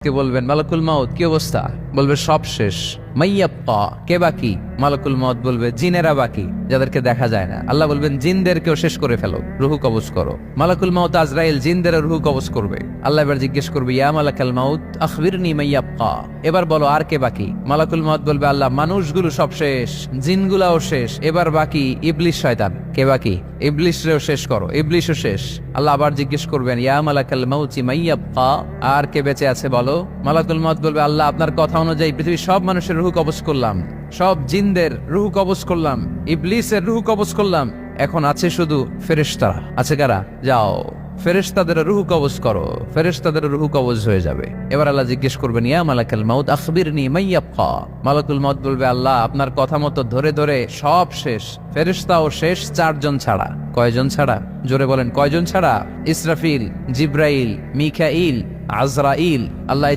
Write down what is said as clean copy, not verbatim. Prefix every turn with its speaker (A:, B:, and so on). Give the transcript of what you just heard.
A: মাউতকে বলবেন, মালাকুল মাউত কি অবস্থা? বলবে সব শেষ। মাইয়াব্বা, কে বাকি? মালাকুল মাউত বলবে জিনেরা বাকি, যাদেরকে দেখা যায় না। আল্লাহ বলবেন জিনদেরকেও শেষ করে ফেলো, রুহু কবজ করো। মালাকুল মাউত আজরাইল জিনদের রুহু কবজ করবে। আল্লাহ এবার জিজ্ঞেস করবে, ইয়া মালাকাল মাউত আখবিরনি মাইয়াব্বা, এবার বলো আর কে বাকি? মালাকুল মাউত বলবে, আল্লাহ মানুষগুলো সব শেষ, জিনগুলাও শেষ, এবার বাকি ইবলিশ শয়তান। কে বাকি? ইবলিশরেও শেষ করো, ইবলিশও শেষ। আল্লাহ আবার জিজ্ঞেস করবেন, ইয়া মালাকাল মাউতি মাইয়াব্বা, আর কে বেঁচে আছে বলো? মালাকুল মাউত বলবে, আল্লাহ আপনার কথা অনুযায়ী পৃথিবীর সব মানুষের রুহু কবজ করলাম, সব জিনদের রুহু কবজ করলাম, ইবলিসের রুহু কবজ করলাম, এখন আছে শুধু ফেরেশতারা। আছে কারা? যাও ফেরেশতাদের রুহু কবজ করো। ফেরেশতাদের রুহু কবজ হয়ে যাবে। এবার আল্লাহ জিজ্ঞেস করবেন, ইয়া মালাকাল মাউত আখবিরনি মাইয়াব্বা। মালাকুল মাউত বলবে, আল্লাহ আপনার কথা মতো ধরে ধরে সব শেষ, ফেরেশতাও শেষ, 4 জন ছাড়া। কয়জন ছাড়া? জোরে বলেন, কয়জন ছাড়া? ইসরাফিল, জিব্রাইল, মিকাইল, আজরাইল। আল্লাহ